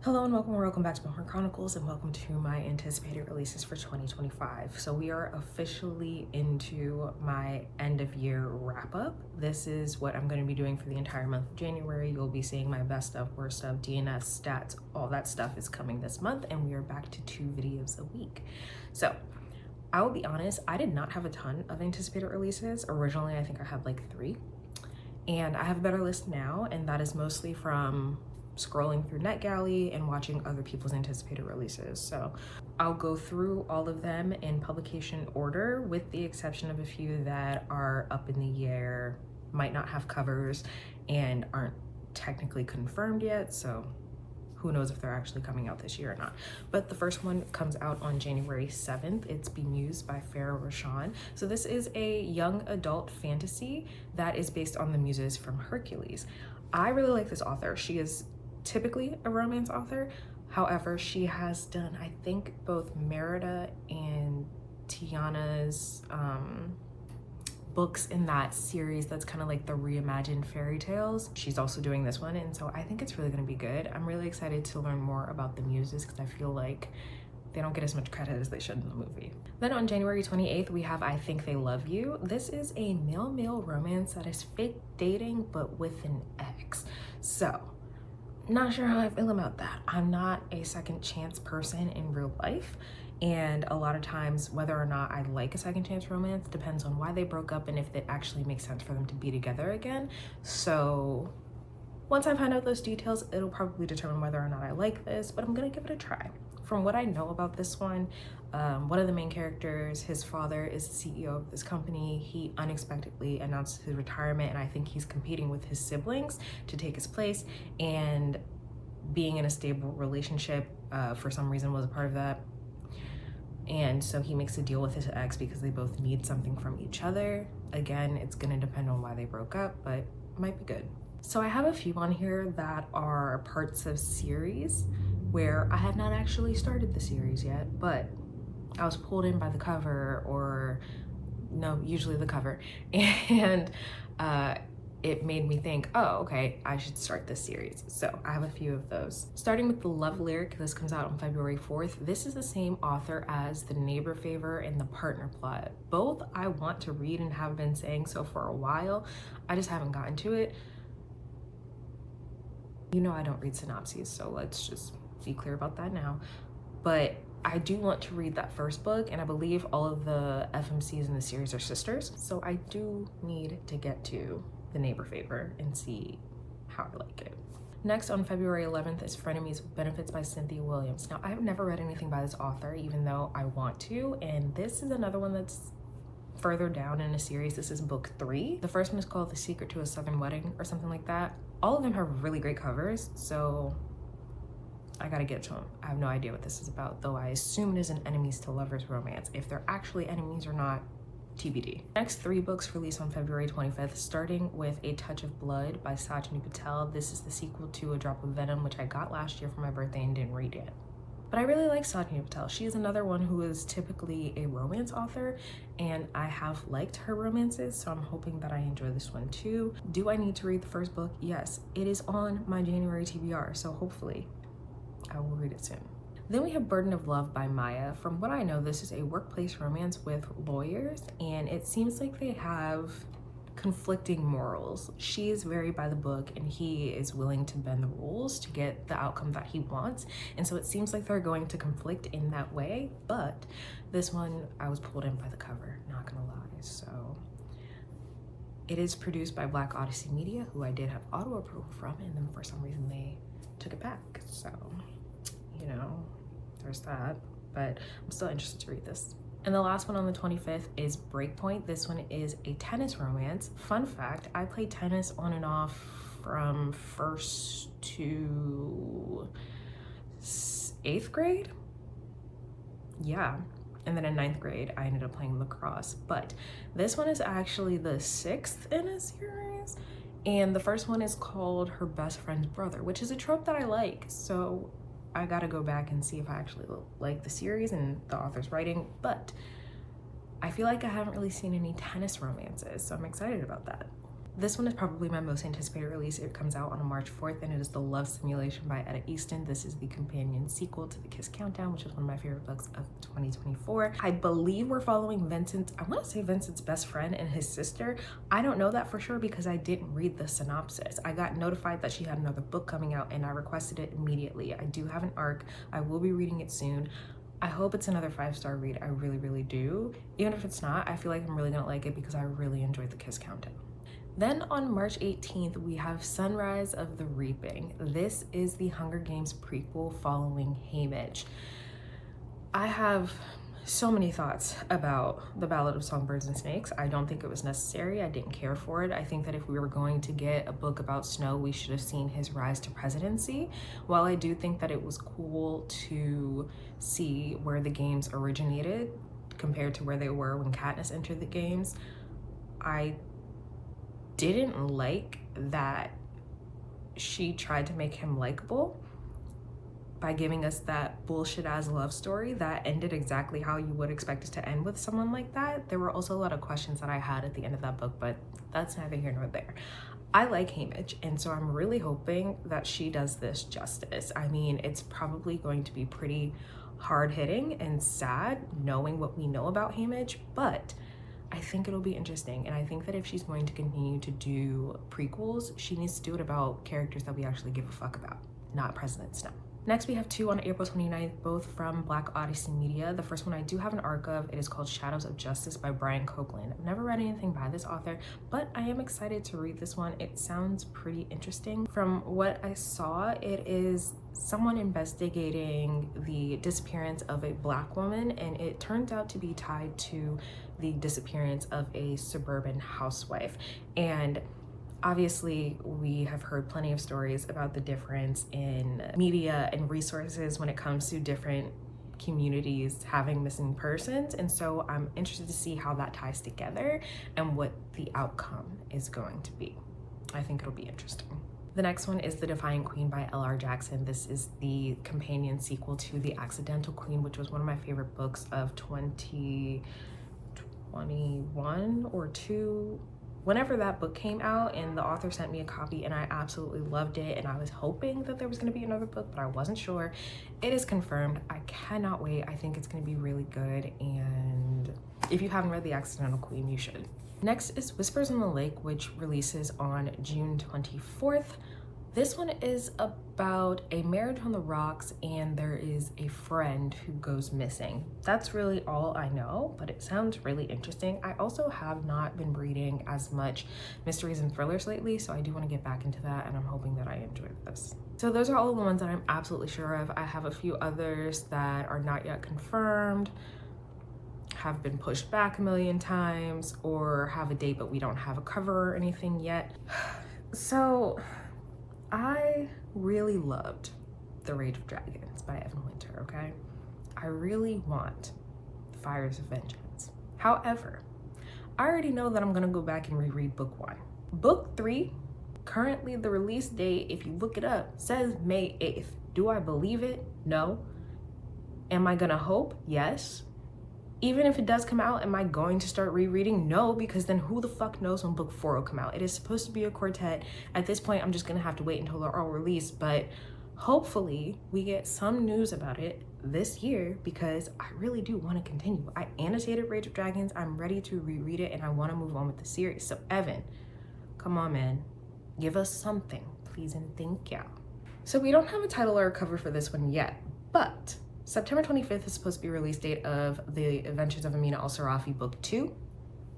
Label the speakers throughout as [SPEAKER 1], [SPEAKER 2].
[SPEAKER 1] Hello and welcome back to Bookmark Chronicles, and welcome to my anticipated releases for 2025. So we are officially into my end of year wrap up. This is what I'm going to be doing for the entire month of January. You'll be seeing my best of, worst of, DNF, stats, all that stuff is coming this month, and we are back to 2 videos a week. So I will be honest, I did not have a ton of anticipated releases. Originally, I think I had like 3, and I have a better list now, and that is mostly from scrolling through NetGalley and watching other people's anticipated releases. So I'll go through all of them in publication order, with the exception of a few that are up in the air, might not have covers, and aren't technically confirmed yet. So who knows if they're actually coming out this year or not. But the first one comes out on January 7th. It's Beused by Farah Rashan. So this is a young adult fantasy that is based on the muses from Hercules. I really like this author. She is typically a romance author. However, she has done, I think, both Merida and Tiana's books in that series that's kind of like the reimagined fairy tales. She's also doing this one, and so I think it's really going to be good. I'm really excited to learn more about the muses because I feel like they don't get as much credit as they should in the movie. Then on January 28th, we have I Think They Love You. This is a male-male romance that is fake dating, but with an ex. So not sure how I feel about that. I'm not a second chance person in real life, and a lot of times whether or not I like a second chance romance depends on why they broke up and if it actually makes sense for them to be together again. So once I find out those details, it'll probably determine whether or not I like this, but I'm gonna give it a try. From what I know about this one of the main characters, his father is the CEO of this company. He unexpectedly announced his retirement, and I think he's competing with his siblings to take his place, and being in a stable relationship for some reason was a part of that. And so he makes a deal with his ex because they both need something from each other. Again, it's gonna depend on why they broke up, but it might be good. So I have a few on here that are parts of series where I have not actually started the series yet, but I was pulled in by the cover, or no, usually the cover, and it made me think, oh, okay, I should start this series. So I have a few of those. Starting with The Love Lyric, this comes out on February 4th. This is the same author as The Neighbor Favor and The Partner Plot. Both I want to read and have been saying so for a while. I just haven't gotten to it. You know I don't read synopses, so let's just be clear about that now. But I do want to read that first book, and I believe all of the FMCs in the series are sisters. So I do need to get to The Neighbor Favor and see how I like it. Next on February 11th is Friendenemies Benefits by Cynthia Williams. Now, I've never read anything by this author, even though I want to, and this is another one that's further down in a series. This is book 3. The first one is called The Secret to a Southern Wedding or something like that. All of them have really great covers, so I gotta get to them. I have no idea what this is about, though I assume it is an enemies to lovers romance. If they're actually enemies or not, TBD. Next 3 books released on February 25th, starting with A Touch of Blood by Sajni Patel. This is the sequel to A Drop of Venom, which I got last year for my birthday and didn't read yet. But I really like Sajni Patel. She is another one who is typically a romance author, and I have liked her romances, so I'm hoping that I enjoy this one too. Do I need to read the first book? Yes. It is on my January TBR, so hopefully I will read it soon. Then we have Burden of Love by Maya. From what I know, this is a workplace romance with lawyers, and it seems like they have conflicting morals. She is very by the book, and he is willing to bend the rules to get the outcome that he wants. And so it seems like they're going to conflict in that way, but this one, I was pulled in by the cover, not gonna lie. So it is produced by Black Odyssey Media, who I did have auto approval from, and then for some reason they took it back. So, you know, there's that, but I'm still interested to read this. And the last one on the 25th is Breako. This one is a tennis romance. Fun fact, I played tennis on and off from 1st to 8th grade. Yeah. And then in 9th grade, I ended up playing lacrosse. But this one is actually the 6th in a series. And the first one is called Her Best Friend's Brother, which is a trope that I like. So I gotta go back and see if I actually like the series and the author's writing, but I feel like I haven't really seen any tennis romances, so I'm excited about that. This one is probably my most anticipated release. It comes out on March 4th, and it is The Love Simulation by Etta Easton. This is the companion sequel to The Kiss Countdown, which is one of my favorite books of 2024. I believe we're following Vincent's, I want to say Vincent's best friend and his sister. I don't know that for sure because I didn't read the synopsis. I got notified that she had another book coming out and I requested it immediately. I do have an ARC. I will be reading it soon. I hope it's another 5-star read. I really, really do. Even if it's not, I feel like I'm really gonna like it because I really enjoyed The Kiss Countdown. Then on March 18th, we have Sunrise of the Reaping. This is the Hunger Games prequel following Haymitch. I have so many thoughts about The Ballad of Songbirds and Snakes. I don't think it was necessary. I didn't care for it. I think that if we were going to get a book about Snow, we should have seen his rise to presidency. While I do think that it was cool to see where the games originated compared to where they were when Katniss entered the games, I didn't like that she tried to make him likable by giving us that bullshit ass love story that ended exactly how you would expect it to end with someone like that. There were also a lot of questions that I had at the end of that book, but that's neither here nor there. I like Haymitch, and so I'm really hoping that she does this justice. I mean, it's probably going to be pretty hard-hitting and sad knowing what we know about Haymitch, but I think it'll be interesting, and I think that if she's going to continue to do prequels, she needs to do it about characters that we actually give a fuck about, not President Snow. Next, we have two on April 29th, both from Black Odyssey Media. The first one I do have an ARC of. It is called Shadows of Justice by Brian Copeland. I've never read anything by this author, but I am excited to read this one. It sounds pretty interesting. From what I saw, it is someone investigating the disappearance of a Black woman, and it turns out to be tied to the disappearance of a suburban housewife. And obviously, we have heard plenty of stories about the difference in media and resources when it comes to different communities having missing persons. And so I'm interested to see how that ties together and what the outcome is going to be. I think it'll be interesting. The next one is The Defyant Queen by L.R. Jackson. This is the companion sequel to The Accidental Queen, which was one of my favorite books of 2021 or 2. Whenever that book came out, and the author sent me a copy, and I absolutely loved it, and I was hoping that there was going to be another book, but I wasn't sure. It is confirmed. I cannot wait. I think it's going to be really good, and if you haven't read The Accidental Queen, you should. Next is Whispers in the Lake, which releases on June 24th. This one is about a marriage on the rocks, and there is a friend who goes missing. That's really all I know, but it sounds really interesting. I also have not been reading as much mysteries and thrillers lately, so I do want to get back into that, and I'm hoping that I enjoy this. So those are all the ones that I'm absolutely sure of. I have a few others that are not yet confirmed, have been pushed back a million times, or have a date but we don't have a cover or anything yet. So I really loved The Rage of Dragons by Evan Winter, okay? I really want Fires of Vengeance. However, I already know that I'm gonna go back and reread book 1. Book 3, currently the release date, if you look it up, says May 8th. Do I believe it? No. Am I gonna hope? Yes. Even if it does come out, am I going to start rereading? No, because then who the fuck knows when book 4 will come out? It is supposed to be a quartet. At this point, I'm just gonna have to wait until they're all released, but hopefully we get some news about it this year because I really do want to continue. I annotated Rage of Dragons. I'm ready to reread it and I want to move on with the series. So Evan, come on, man. Give us something, please and thank you. So we don't have a title or a cover for this one yet, but September 25th is supposed to be release date of The Adventures of Amina Al-Sarafi book 2,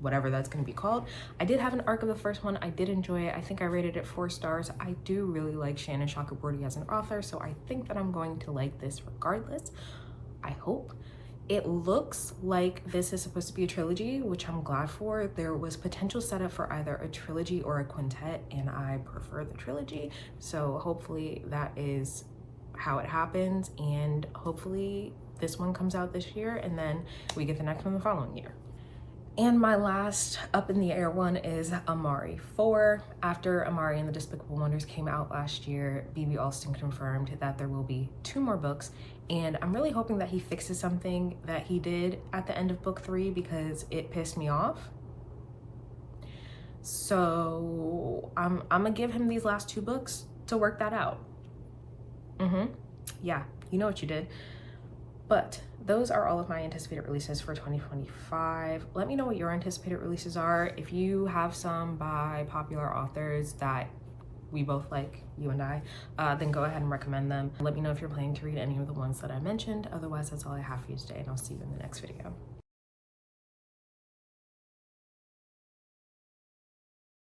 [SPEAKER 1] whatever that's going to be called. I did have an ARC of the first one. I did enjoy it. I think I rated it 4 stars. I do really like Shannon Chakraborty as an author, so I think that I'm going to like this regardless. I hope. It looks like this is supposed to be a trilogy, which I'm glad for. There was potential setup for either a trilogy or a quintet, and I prefer the trilogy. So hopefully that is how it happens, and hopefully this one comes out this year and then we get the next one the following year. And my last up in the air one is Amari 4. After Amari and the Despicable Wonders came out last year, B.B. Alston confirmed that there will be 2 more books, and I'm really hoping that he fixes something that he did at the end of book 3 because it pissed me off. So I'm gonna give him these last 2 books to work that out. Yeah, you know what you did. But those are all of my anticipated releases for 2025. Let me know what your anticipated releases are. If you have some by popular authors that we both like, you and I, then go ahead and recommend them. Let me know if you're planning to read any of the ones that I mentioned. Otherwise, that's all I have for you today, and I'll see you in the next video.